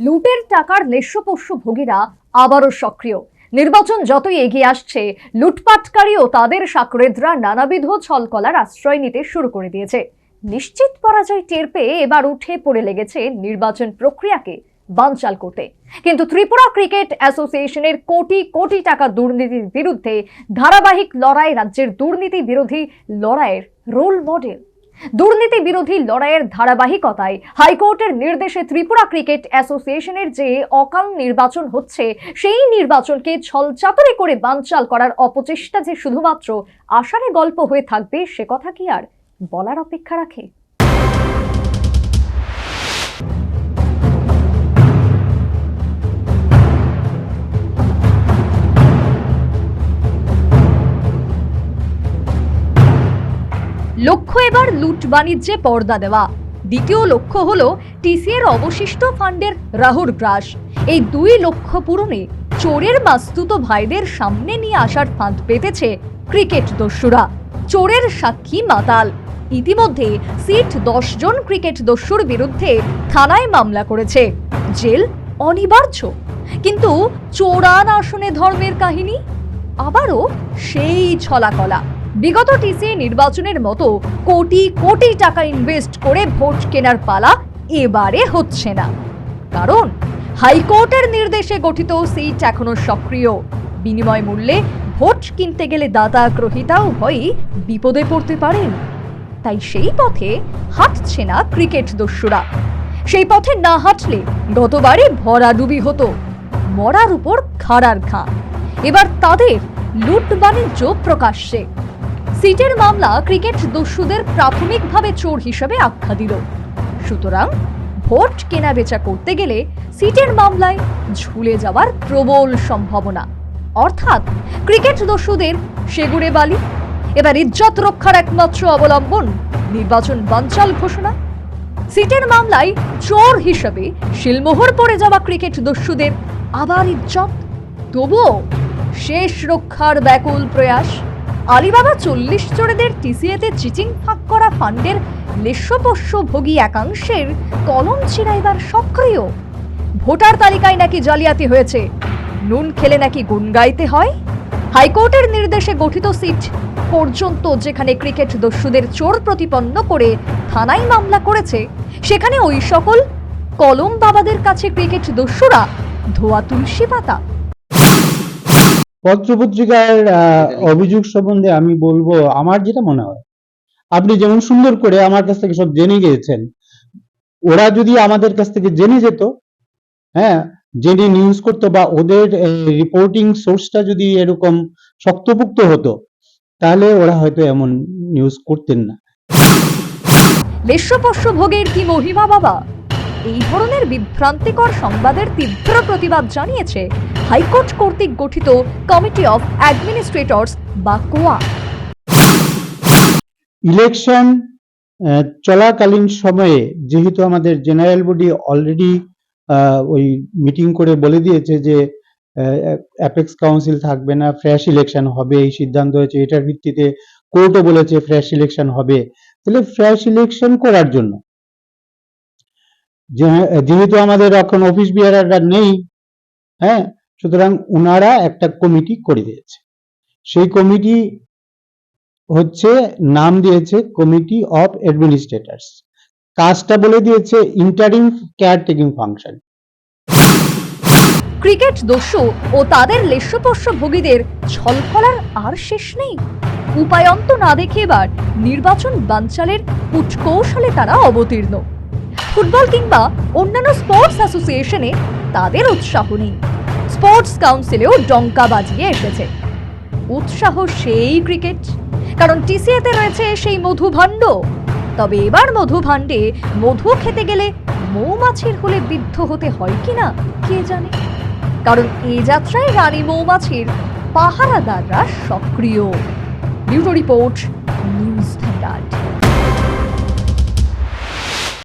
লুটের টাকার নেশপোষ্য ভোগীরা আবারও সক্রিয়। নির্বাচন যতই এগিয়ে আসছে, লুটপাটকারী ও তাদের সাকরেদরা নানাবিধ ছলকলার আশ্রয় নিতে শুরু করে দিয়েছে। নিশ্চিত পরাজয় টের পেয়ে এবার উঠে পড়ে লেগেছে নির্বাচন প্রক্রিয়াকে বানচাল করতে। কিন্তু ত্রিপুরা ক্রিকেট অ্যাসোসিয়েশনের কোটি কোটি টাকা দুর্নীতির বিরুদ্ধে ধারাবাহিক লড়াই রাজ্যের দুর্নীতি বিরোধী লড়াইয়ের রোল মডেল। দুর্নীতি বিরোধী লড়াইয়ের ধারাবাহিকতায় হাইকোর্টের নির্দেশে ত্রিপুরা ক্রিকেট অ্যাসোসিয়েশনের যে অকাল নির্বাচন হচ্ছে, সেই নির্বাচনকে ছলচাতুরি করে বানচাল করার অপচেষ্টা যে শুধুমাত্র আশারে গল্প হয়ে থাকবে, সে কথা কি আর বলার অপেক্ষা রাখে? লক্ষ্য এবার লুট বাণিজ্যে পর্দা দেওয়া। দ্বিতীয় লক্ষ্য হলো টিসিএর অবশিষ্ট ফান্ডের রাহুর গ্রাস। এই দুই লক্ষ্য পূরণে চোরের মাস্তুত ভাইদের সামনে নিয়ে আসার ফাঁদ পেতেছে ক্রিকেট দস্যুরা। চোরের সাক্ষী মাতাল। ইতিমধ্যে সিট 10 জন ক্রিকেট দস্যুর বিরুদ্ধে থানায় মামলা করেছে। জেল অনিবার্য। কিন্তু চোরান আসনে ধর্মের কাহিনী আবারও সেই ছলাকলা। বিগত টিসিএ নির্বাচনের মতো কোটি কোটি টাকা ইনভেস্ট করে ভোট কেনার পালা এবারে হচ্ছে না। কারণ হাইকোর্টের নির্দেশে গঠিত সিট এখনো সক্রিয়। বিনিময় মূল্যে ভোট কিনতে গেলে দাতা গ্রহীতা উভয়ই বিপদে পড়তে পারেন। তাই সেই পথে হাঁটছে না ক্রিকেট দস্যুরা। সেই পথে না হাঁটলে গতবারই ভরাডুবি হতো, মরার উপর খাড়ার ঘা। এবার তাদের লুট বাণিজ্য প্রকাশ্যে। সিটের মামলা ক্রিকেট দস্যুদের প্রাথমিকভাবে চোর হিসেবে আখ্যা দিল। সুতরাং ভোট কেনা বেচা করতে গেলে সিটের মামলায় ঝুলে যাওয়ার প্রবল সম্ভাবনা। অর্থাৎ ক্রিকেট দস্যুদের সেগুড়ে বালি। এবার ইজ্জত রক্ষার একমাত্র অবলম্বন নির্বাচন বানচাল ঘোষণা। সিটের মামলায় চোর হিসেবে শিলমোহর পড়ে যাওয়া ক্রিকেট দস্যুদের আবার ইজ্জত। তবুও শেষ রক্ষার ব্যাকুল প্রয়াস। আলিবাবা 40 চোরেদের টিসিএতে চিটিং ফাঁক করা ফান্ডের লেশপোষ্য ভোগী একাংশের কলম ছিঁড়াইবার সক্রিয়। ভোটার তালিকায় নাকি জালিয়াতি হয়েছে, নুন খেলে নাকি গুণ গাইতে হয়। হাইকোর্টের নির্দেশে গঠিত সিট পর্যন্ত যেখানে ক্রিকেট দস্যুদের চোর প্রতিপন্ন করে থানায় মামলা করেছে, সেখানে ওই সকল কলম বাবাদের কাছে ক্রিকেট দস্যুরা ধোয়া তুলসী পাতা। পত্রপত্রিকার অভিযোগ সম্বন্ধে আমি বলবো, আমার যেটা মনে হয়, আপনি যেমন সুন্দর করে আমার কাছ থেকে সব জেনে গিয়েছেন, ওরা যদি আমাদের কাছ থেকে জেনে যেত, হ্যাঁ, জেনে নিউজ করতো, বা ওদের রিপোর্টিং সোর্সটা যদি এরকম শক্তপুক্ত হতো, তাহলে ওরা হয়তো এমন নিউজ করতেন না। লেশপোষ্য ভোগের কি মহিমা বাবা! এই ধরনের বিভ্রান্তিকর সংবাদের তীব্র প্রতিবাদ জানিয়েছে হাইকোর্ট কর্তৃক গঠিত কমিটি অফ অ্যাডমিনিস্ট্রেটরস বা কোয়া। ইলেকশন চলাকালীন সময়ে যেহেতু আমাদের জেনারেল বডি অলরেডি ওই মিটিং করে বলে দিয়েছে যে অ্যাপেক্স কাউন্সিল থাকবে না, ফ্রেশ ইলেকশন হবে, এই সিদ্ধান্ত হয়েছে। এটার ভিত্তিতে কোর্টও বলেছে ফ্রেশ ইলেকশন হবে। তাহলে ফ্রেশ ইলেকশন করার জন্য, যেহেতু আমাদের এখন অফিস বিয়ারাররা নেই, হ্যাঁ, সুতরাং উনারা একটা কমিটি করে দিয়েছে। সেই কমিটি হচ্ছে, নাম দিয়েছে কমিটি অফ অ্যাডমিনিস্ট্রেটরস। কাজটা বলে দিয়েছে ইন্টারিম কেয়ারটেকিং ফাংশন। ক্রিকেট দস্যু ও তাদের লেশপোষ্য ভোগীদের ছলকলার আর শেষ নেই। উপায়ন্ত না দেখে এবার নির্বাচন বানচালের কূটকৌশলে তারা অবতীর্ণ। ফুটবল কিংবা অন্যান্য স্পোর্টস অ্যাসোসিয়েশনে তাদের উৎসাহ নেই। স্পোর্টস কাউন্সিলেও ডঙ্কা বাজিয়ে এসেছে। উৎসাহ সেই ক্রিকেট, কারণ টিসিএতে রয়েছে সেই মধু ভাণ্ড। তবে এবার মধু ভাণ্ডে মধু খেতে গেলে মৌমাছির হলে বিদ্ধ হতে হয় কিনা কে জানে। কারণ এই যাত্রায় রানী মৌমাছির পাহারাদাররা সক্রিয়। Bureau report, news vanguard.